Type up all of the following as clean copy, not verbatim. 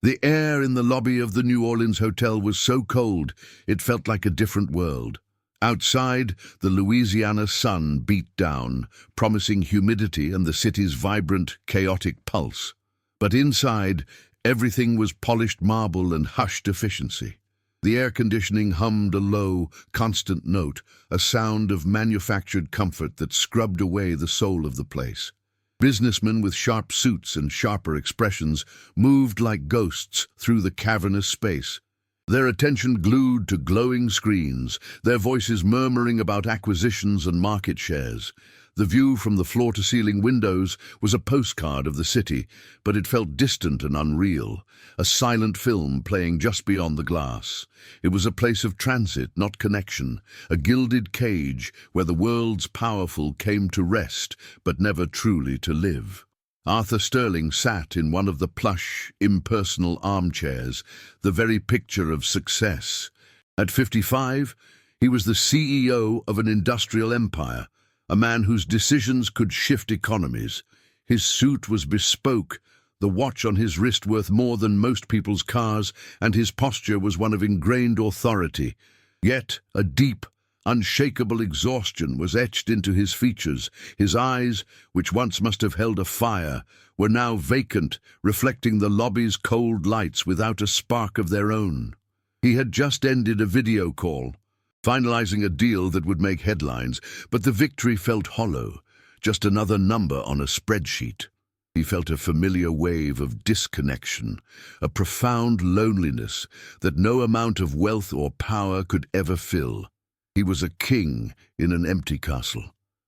The air in the lobby of the New Orleans hotel was so cold, it felt like a different world. Outside, the Louisiana sun beat down, promising humidity and the city's vibrant, chaotic pulse. But inside, everything was polished marble and hushed efficiency. The air conditioning hummed a low, constant note, a sound of manufactured comfort that scrubbed away the soul of the place. Businessmen with sharp suits and sharper expressions moved like ghosts through the cavernous space, their attention glued to glowing screens, their voices murmuring about acquisitions and market shares. The view from the floor-to-ceiling windows was a postcard of the city, but it felt distant and unreal, a silent film playing just beyond the glass. It was a place of transit, not connection, a gilded cage where the world's powerful came to rest, but never truly to live. Arthur Sterling sat in one of the plush, impersonal armchairs, the very picture of success. At 55, he was the CEO of an industrial empire, a man whose decisions could shift economies. His suit was bespoke, the watch on his wrist worth more than most people's cars, and his posture was one of ingrained authority. Yet a deep, unshakable exhaustion was etched into his features. His eyes, which once must have held a fire, were now vacant, reflecting the lobby's cold lights without a spark of their own. He had just ended a video call, finalizing a deal that would make headlines, but the victory felt hollow, just another number on a spreadsheet. He felt a familiar wave of disconnection, a profound loneliness that no amount of wealth or power could ever fill. He was a king in an empty castle,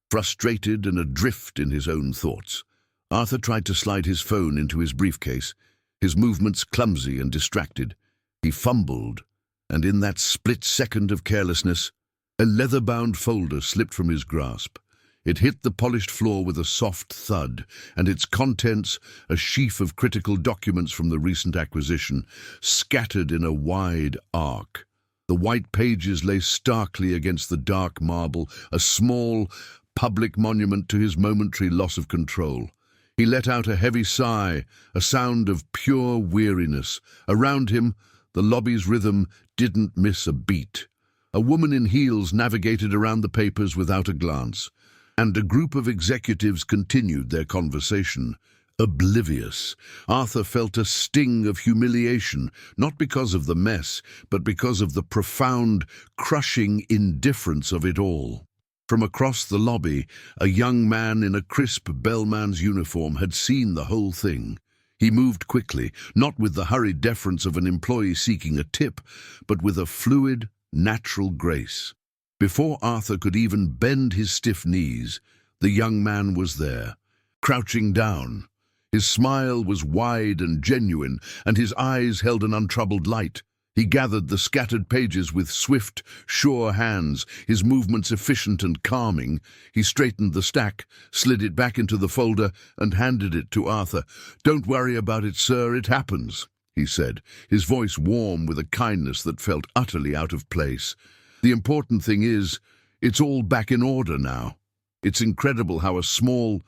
frustrated and adrift in his own thoughts. Arthur tried to slide his phone into his briefcase, his movements clumsy and distracted. He fumbled, and in that split second of carelessness, a leather-bound folder slipped from his grasp. It hit the polished floor with a soft thud, and its contents, a sheaf of critical documents from the recent acquisition, scattered in a wide arc. The white pages lay starkly against the dark marble, a small, public monument to his momentary loss of control. He let out a heavy sigh, a sound of pure weariness. Around him, the lobby's rhythm didn't miss a beat. A woman in heels navigated around the papers without a glance, and a group of executives continued their conversation. Oblivious, Arthur felt a sting of humiliation, not because of the mess, but because of the profound, crushing indifference of it all. From across the lobby, a young man in a crisp bellman's uniform had seen the whole thing. He moved quickly, not with the hurried deference of an employee seeking a tip, but with a fluid, natural grace. Before Arthur could even bend his stiff knees, the young man was there, crouching down. His smile was wide and genuine, and his eyes held an untroubled light. He gathered the scattered pages with swift, sure hands, his movements efficient and calming. He straightened the stack, slid it back into the folder, and handed it to Arthur. "Don't worry about it, sir, it happens," he said, his voice warm with a kindness that felt utterly out of place. "The important thing is, it's all back in order now. It's incredible how a small,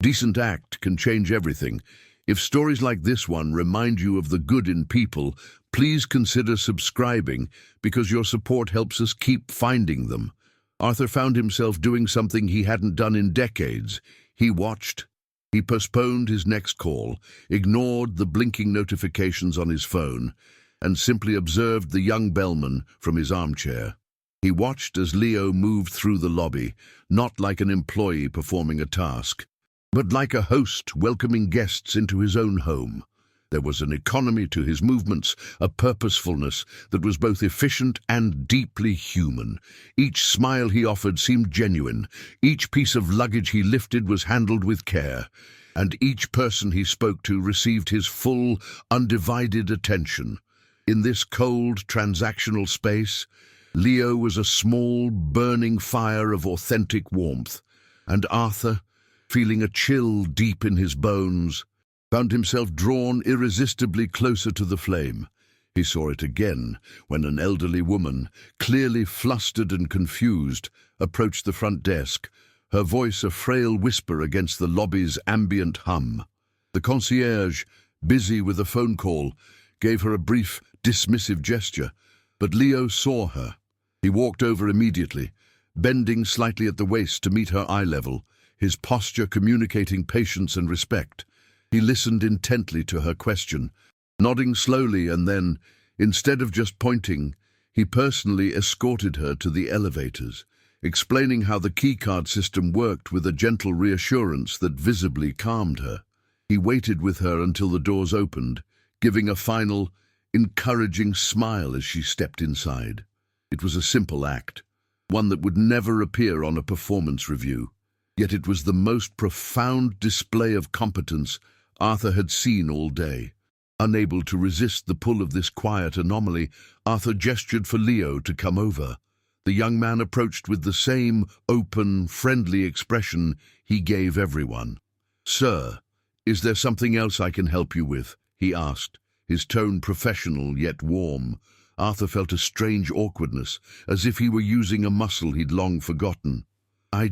decent act can change everything. If stories like this one remind you of the good in people, please consider subscribing, because your support helps us keep finding them." Arthur found himself doing something he hadn't done in decades. He watched. He postponed his next call, ignored the blinking notifications on his phone, and simply observed the young bellman from his armchair. He watched as Leo moved through the lobby, not like an employee performing a task, but like a host welcoming guests into his own home. There was an economy to his movements, a purposefulness that was both efficient and deeply human. Each smile he offered seemed genuine. Each piece of luggage he lifted was handled with care, and each person he spoke to received his full, undivided attention. In this cold, transactional space, Leo was a small, burning fire of authentic warmth, and Arthur, feeling a chill deep in his bones, found himself drawn irresistibly closer to the flame. He saw it again when an elderly woman, clearly flustered and confused, approached the front desk, her voice a frail whisper against the lobby's ambient hum. The concierge, busy with a phone call, gave her a brief, dismissive gesture, but Leo saw her. He walked over immediately, bending slightly at the waist to meet her eye level, his posture communicating patience and respect. He listened intently to her question, nodding slowly, and then, instead of just pointing, he personally escorted her to the elevators, explaining how the keycard system worked with a gentle reassurance that visibly calmed her. He waited with her until the doors opened, giving a final, encouraging smile as she stepped inside. It was a simple act, one that would never appear on a performance review. Yet it was the most profound display of competence Arthur had seen all day. Unable to resist the pull of this quiet anomaly, Arthur gestured for Leo to come over. The young man approached with the same open, friendly expression he gave everyone. "Sir, is there something else I can help you with?" he asked, his tone professional yet warm. Arthur felt a strange awkwardness, as if he were using a muscle he'd long forgotten. I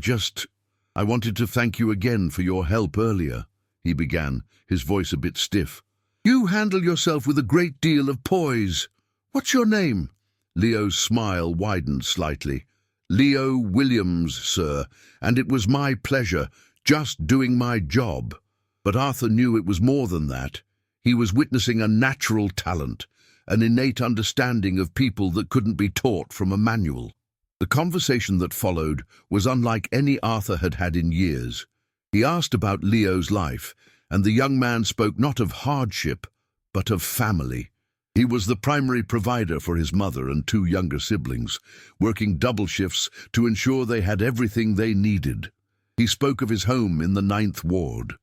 wanted to thank you again for your help earlier," he began, his voice a bit stiff. "You handle yourself with a great deal of poise. What's your name?" Leo's smile widened slightly. "Leo Williams, sir, and it was my pleasure, just doing my job." But Arthur knew it was more than that. He was witnessing a natural talent, an innate understanding of people that couldn't be taught from a manual. The conversation that followed was unlike any Arthur had had in years. He asked about Leo's life, and the young man spoke not of hardship, but of family. He was the primary provider for his mother and two younger siblings, working double shifts to ensure they had everything they needed. He spoke of his home in the 9th Ward,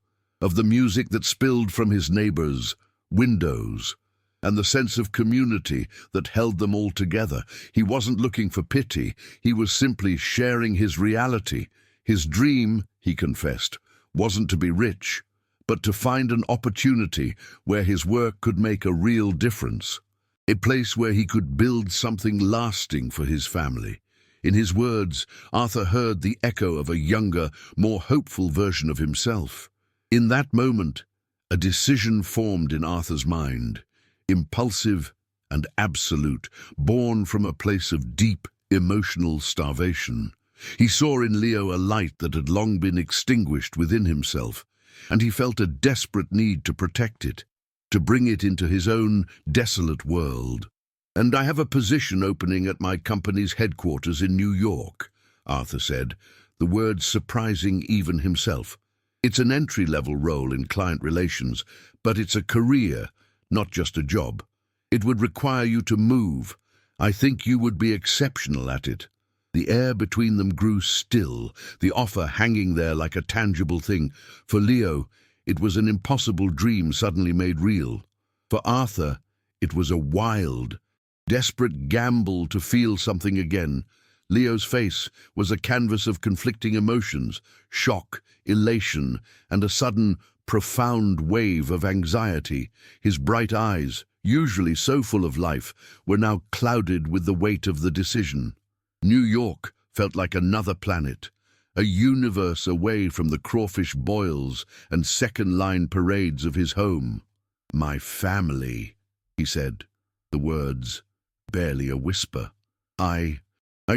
of the music that spilled from his neighbors' windows, and the sense of community that held them all together. He wasn't looking for pity, he was simply sharing his reality. His dream, he confessed, wasn't to be rich, but to find an opportunity where his work could make a real difference, a place where he could build something lasting for his family. In his words, Arthur heard the echo of a younger, more hopeful version of himself. In that moment, a decision formed in Arthur's mind, impulsive and absolute, born from a place of deep emotional starvation. He saw in Leo a light that had long been extinguished within himself, and he felt a desperate need to protect it, to bring it into his own desolate world. "And I have a position opening at my company's headquarters in New York," Arthur said, the words surprising even himself. "It's an entry-level role in client relations, but it's a career, not just a job. It would require you to move. I think you would be exceptional at it." The air between them grew still, the offer hanging there like a tangible thing. For Leo, it was an impossible dream suddenly made real. For Arthur, it was a wild, desperate gamble to feel something again. Leo's face was a canvas of conflicting emotions, shock, elation, and a sudden, profound wave of anxiety. His bright eyes, usually so full of life, were now clouded with the weight of the decision. New York felt like another planet, a universe away from the crawfish boils and second-line parades of his home. "My family," he said, the words barely a whisper. I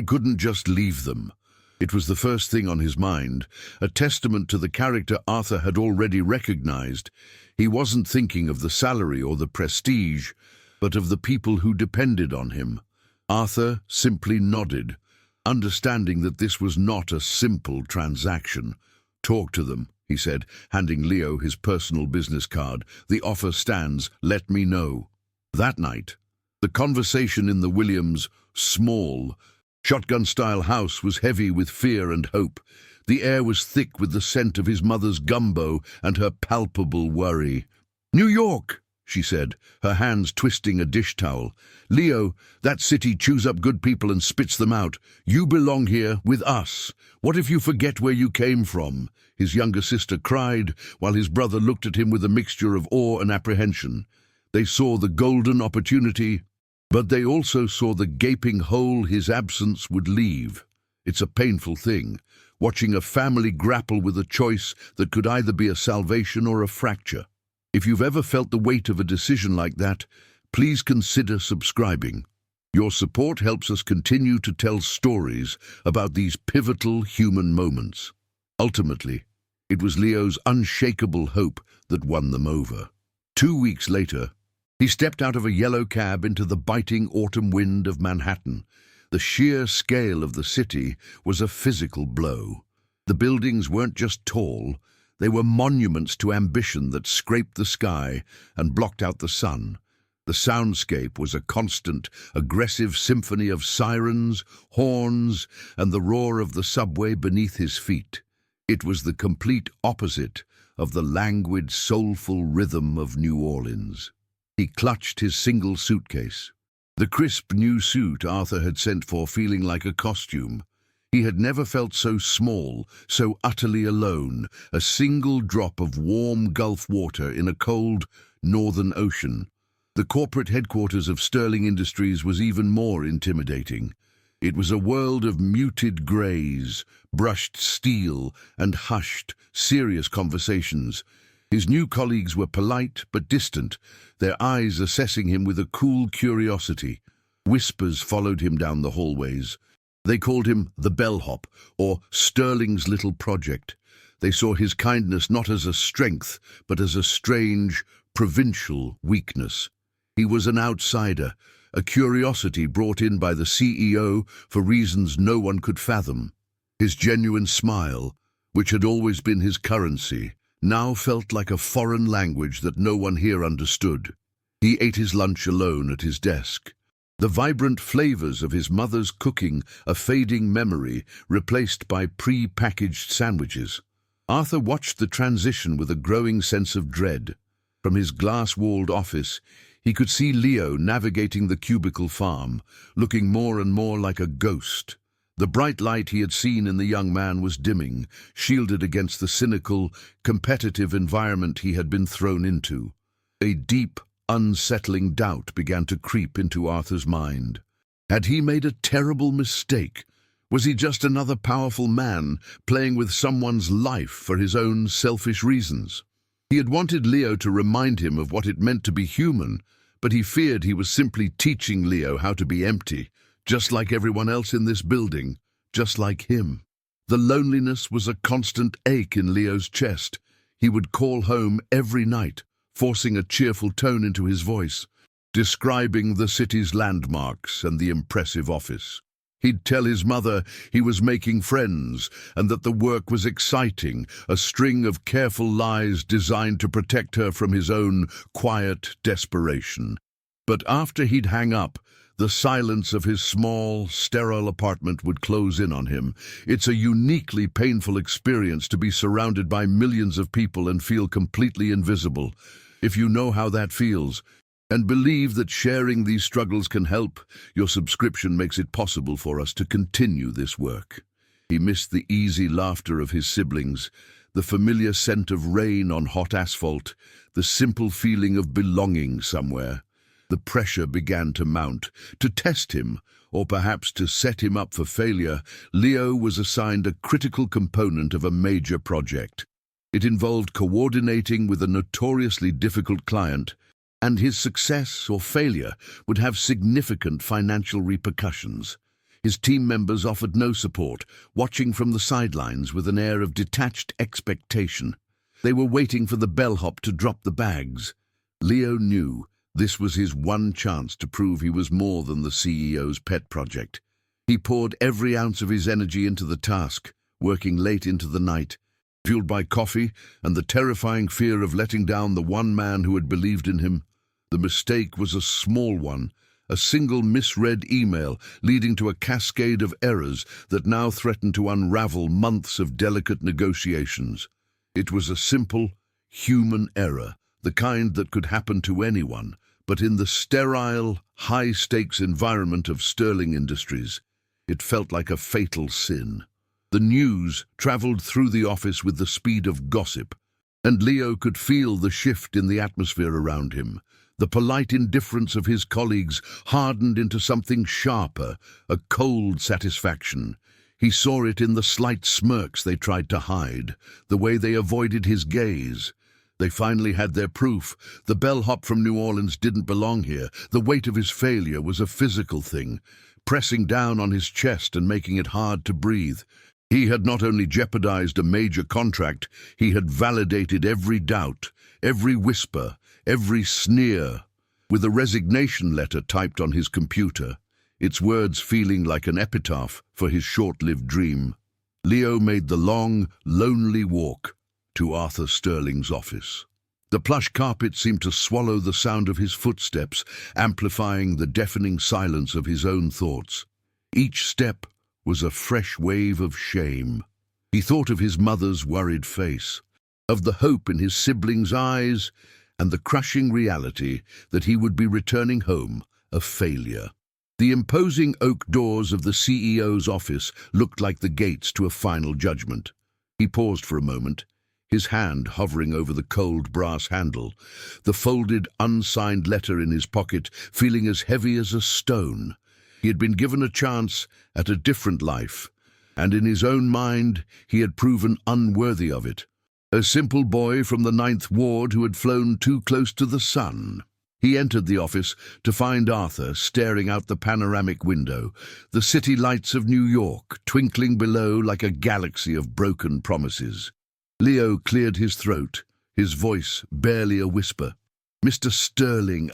couldn't just leave them." It was the first thing on his mind, a testament to the character Arthur had already recognized. He wasn't thinking of the salary or the prestige, but of the people who depended on him. Arthur simply nodded, understanding that this was not a simple transaction. "Talk to them," he said, handing Leo his personal business card. "The offer stands. Let me know." That night, the conversation in the Williams' small, shotgun-style house was heavy with fear and hope. The air was thick with the scent of his mother's gumbo and her palpable worry. "New York," she said, her hands twisting a dish towel. "Leo, that city chews up good people and spits them out. You belong here with us. What if you forget where you came from?" His younger sister cried, while his brother looked at him with a mixture of awe and apprehension. They saw the golden opportunity, but they also saw the gaping hole his absence would leave. It's a painful thing, watching a family grapple with a choice that could either be a salvation or a fracture. If you've ever felt the weight of a decision like that, please consider subscribing. Your support helps us continue to tell stories about these pivotal human moments. Ultimately, it was Leo's unshakable hope that won them over. 2 weeks later, he stepped out of a yellow cab into the biting autumn wind of Manhattan. The sheer scale of the city was a physical blow. The buildings weren't just tall, they were monuments to ambition that scraped the sky and blocked out the sun. The soundscape was a constant, aggressive symphony of sirens, horns, and the roar of the subway beneath his feet. It was the complete opposite of the languid, soulful rhythm of New Orleans. He clutched his single suitcase, the crisp new suit Arthur had sent for, feeling like a costume. He had never felt so small, so utterly alone, a single drop of warm Gulf water in a cold northern ocean. The corporate headquarters of Sterling Industries was even more intimidating. It was a world of muted greys, brushed steel, and hushed, serious conversations. His new colleagues were polite but distant, their eyes assessing him with a cool curiosity. Whispers followed him down the hallways. They called him the bellhop, or Sterling's little project. They saw his kindness not as a strength, but as a strange, provincial weakness. He was an outsider, a curiosity brought in by the CEO for reasons no one could fathom. His genuine smile, which had always been his currency, now felt like a foreign language that no one here understood. He ate his lunch alone at his desk. The vibrant flavors of his mother's cooking, a fading memory, replaced by pre-packaged sandwiches. Arthur watched the transition with a growing sense of dread. From his glass-walled office, he could see Leo navigating the cubicle farm, looking more and more like a ghost. The bright light he had seen in the young man was dimming, shielded against the cynical, competitive environment he had been thrown into. A deep, unsettling doubt began to creep into Arthur's mind. Had he made a terrible mistake? Was he just another powerful man playing with someone's life for his own selfish reasons? He had wanted Leo to remind him of what it meant to be human, but he feared he was simply teaching Leo how to be empty, just like everyone else in this building, just like him. The loneliness was a constant ache in Leo's chest. He would call home every night, forcing a cheerful tone into his voice, describing the city's landmarks and the impressive office. He'd tell his mother he was making friends and that the work was exciting, a string of careful lies designed to protect her from his own quiet desperation. But after he'd hang up, the silence of his small, sterile apartment would close in on him. It's a uniquely painful experience to be surrounded by millions of people and feel completely invisible. If you know how that feels, and believe that sharing these struggles can help, your subscription makes it possible for us to continue this work. He missed the easy laughter of his siblings, the familiar scent of rain on hot asphalt, the simple feeling of belonging somewhere. The pressure began to mount. To test him, or perhaps to set him up for failure, Leo was assigned a critical component of a major project. It involved coordinating with a notoriously difficult client, and his success or failure would have significant financial repercussions. His team members offered no support, watching from the sidelines with an air of detached expectation. They were waiting for the bellhop to drop the bags. Leo knew this was his one chance to prove he was more than the CEO's pet project. He poured every ounce of his energy into the task, working late into the night, fueled by coffee and the terrifying fear of letting down the one man who had believed in him. The mistake was a small one, a single misread email leading to a cascade of errors that now threatened to unravel months of delicate negotiations. It was a simple, human error, the kind that could happen to anyone, but in the sterile, high-stakes environment of Sterling Industries, it felt like a fatal sin. The news traveled through the office with the speed of gossip, and Leo could feel the shift in the atmosphere around him. The polite indifference of his colleagues hardened into something sharper, a cold satisfaction. He saw it in the slight smirks they tried to hide, the way they avoided his gaze. They finally had their proof. The bellhop from New Orleans didn't belong here. The weight of his failure was a physical thing, pressing down on his chest and making it hard to breathe. He had not only jeopardized a major contract, he had validated every doubt, every whisper, every sneer, with a resignation letter typed on his computer, its words feeling like an epitaph for his short-lived dream. Leo made the long, lonely walk to Arthur Sterling's office. The plush carpet seemed to swallow the sound of his footsteps, amplifying the deafening silence of his own thoughts. Each step was a fresh wave of shame. He thought of his mother's worried face, of the hope in his siblings' eyes, and the crushing reality that he would be returning home a failure. The imposing oak doors of the CEO's office looked like the gates to a final judgment. He paused for a moment, his hand hovering over the cold brass handle, the folded, unsigned letter in his pocket feeling as heavy as a stone. He had been given a chance at a different life, and in his own mind he had proven unworthy of it. A simple boy from the 9th Ward who had flown too close to the sun. He entered the office to find Arthur staring out the panoramic window, the city lights of New York twinkling below like a galaxy of broken promises. Leo cleared his throat, his voice barely a whisper. "Mr. Sterling,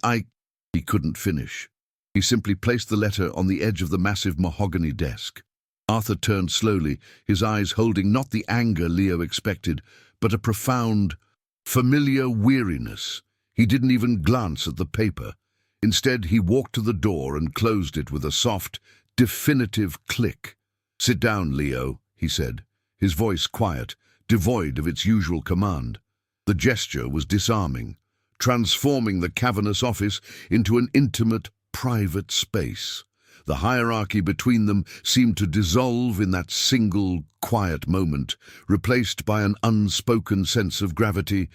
He couldn't finish. He simply placed the letter on the edge of the massive mahogany desk. Arthur turned slowly, his eyes holding not the anger Leo expected, but a profound, familiar weariness. He didn't even glance at the paper. Instead, he walked to the door and closed it with a soft, definitive click. "Sit down, Leo," he said, his voice quiet, devoid of its usual command. The gesture was disarming, transforming the cavernous office into an intimate, private space. The hierarchy between them seemed to dissolve in that single, quiet moment, replaced by an unspoken sense of gravity,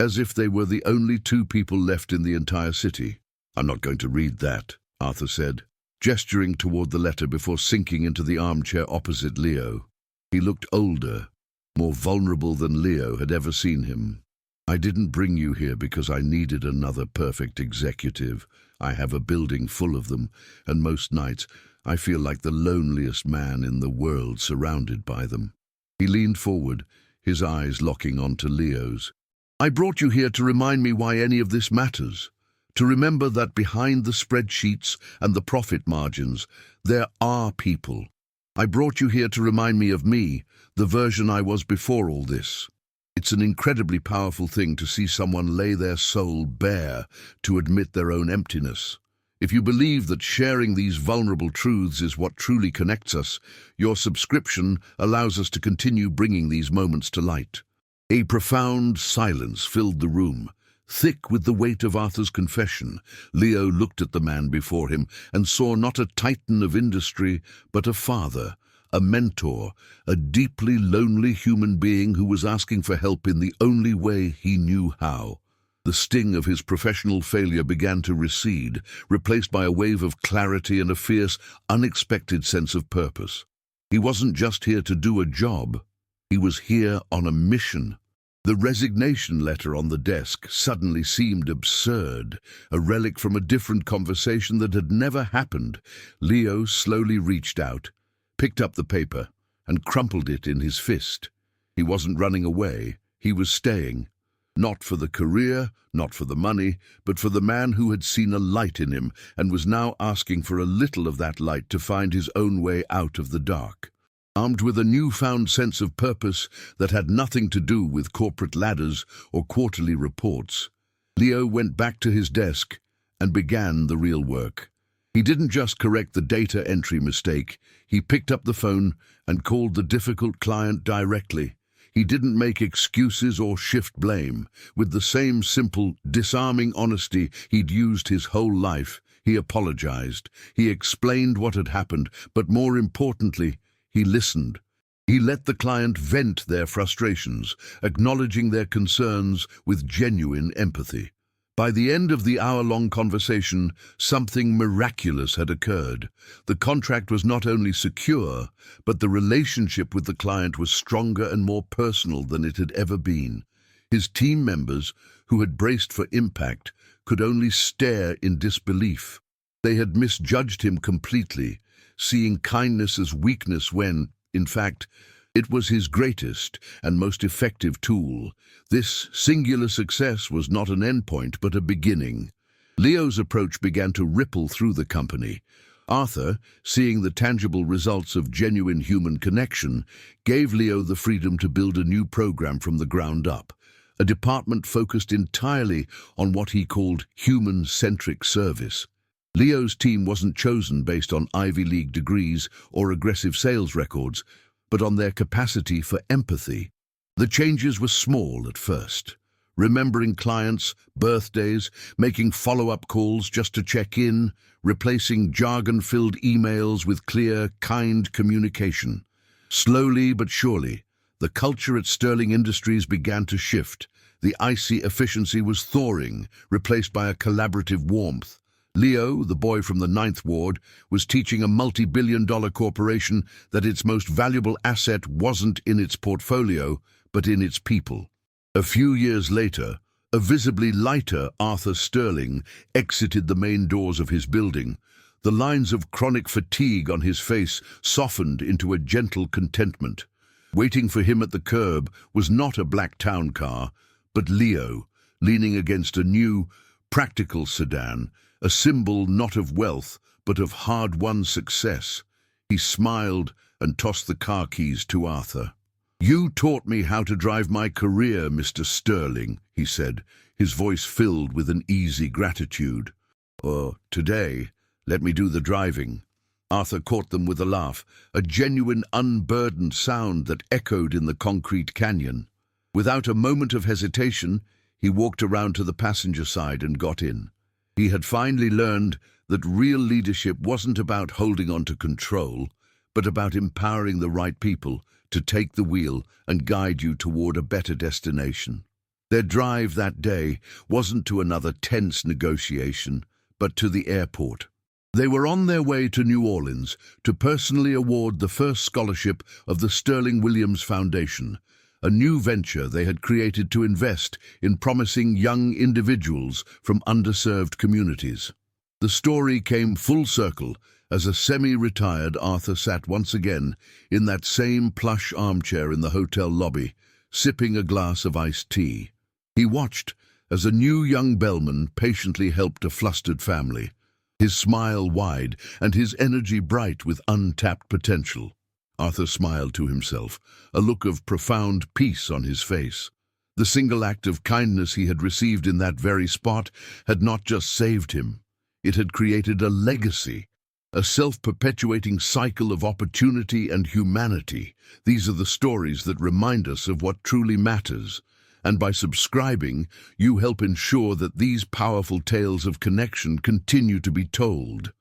as if they were the only two people left in the entire city. "I'm not going to read that," Arthur said, gesturing toward the letter before sinking into the armchair opposite Leo. He looked older, more vulnerable than Leo had ever seen him. "I didn't bring you here because I needed another perfect executive. I have a building full of them, and most nights I feel like the loneliest man in the world surrounded by them." He leaned forward, his eyes locking onto Leo's. "I brought you here to remind me why any of this matters. To remember that behind the spreadsheets and the profit margins, there are people. I brought you here to remind me of me, the version I was before all this. It's an incredibly powerful thing to see someone lay their soul bare to admit their own emptiness. If you believe that sharing these vulnerable truths is what truly connects us, your subscription allows us to continue bringing these moments to light." A profound silence filled the room. Thick with the weight of Arthur's confession, Leo looked at the man before him and saw not a titan of industry, but a father, a mentor, a deeply lonely human being who was asking for help in the only way he knew how. The sting of his professional failure began to recede, replaced by a wave of clarity and a fierce, unexpected sense of purpose. He wasn't just here to do a job. He was here on a mission. The resignation letter on the desk suddenly seemed absurd, a relic from a different conversation that had never happened. Leo slowly reached out, picked up the paper, and crumpled it in his fist. He wasn't running away, he was staying. Not for the career, not for the money, but for the man who had seen a light in him and was now asking for a little of that light to find his own way out of the dark. Armed with a newfound sense of purpose that had nothing to do with corporate ladders or quarterly reports, Leo went back to his desk and began the real work. He didn't just correct the data entry mistake, he picked up the phone and called the difficult client directly. He didn't make excuses or shift blame. With the same simple, disarming honesty he'd used his whole life, he apologized. He explained what had happened, but more importantly, he listened. He let the client vent their frustrations, acknowledging their concerns with genuine empathy. By the end of the hour-long conversation, something miraculous had occurred. The contract was not only secure, but the relationship with the client was stronger and more personal than it had ever been. His team members, who had braced for impact, could only stare in disbelief. They had misjudged him completely, seeing kindness as weakness when, in fact, it was his greatest and most effective tool. This singular success was not an endpoint, but a beginning. Leo's approach began to ripple through the company. Arthur, seeing the tangible results of genuine human connection, gave Leo the freedom to build a new program from the ground up, a department focused entirely on what he called human-centric service. Leo's team wasn't chosen based on Ivy League degrees or aggressive sales records, but on their capacity for empathy. The changes were small at first. Remembering clients' birthdays, making follow-up calls just to check in, replacing jargon-filled emails with clear, kind communication. Slowly but surely, the culture at Sterling Industries began to shift. The icy efficiency was thawing, replaced by a collaborative warmth. Leo, the boy from the Ninth Ward, was teaching a multi-billion-dollar corporation that its most valuable asset wasn't in its portfolio, but in its people. A few years later, a visibly lighter Arthur Sterling exited the main doors of his building. The lines of chronic fatigue on his face softened into a gentle contentment. Waiting for him at the curb was not a black town car, but Leo, leaning against a new, practical sedan, a symbol not of wealth, but of hard-won success. He smiled and tossed the car keys to Arthur. "You taught me how to drive my career, Mr. Sterling," he said, his voice filled with an easy gratitude. Today, let me do the driving." Arthur caught them with a laugh, a genuine, unburdened sound that echoed in the concrete canyon. Without a moment of hesitation, he walked around to the passenger side and got in. He had finally learned that real leadership wasn't about holding on to control, but about empowering the right people to take the wheel and guide you toward a better destination. Their drive that day wasn't to another tense negotiation, but to the airport. They were on their way to New Orleans to personally award the first scholarship of the Sterling Williams Foundation, a new venture they had created to invest in promising young individuals from underserved communities. The story came full circle as a semi-retired Arthur sat once again in that same plush armchair in the hotel lobby, sipping a glass of iced tea. He watched as a new young bellman patiently helped a flustered family, his smile wide and his energy bright with untapped potential. Arthur smiled to himself, a look of profound peace on his face. The single act of kindness he had received in that very spot had not just saved him. It had created a legacy, a self-perpetuating cycle of opportunity and humanity. These are the stories that remind us of what truly matters. And by subscribing, you help ensure that these powerful tales of connection continue to be told.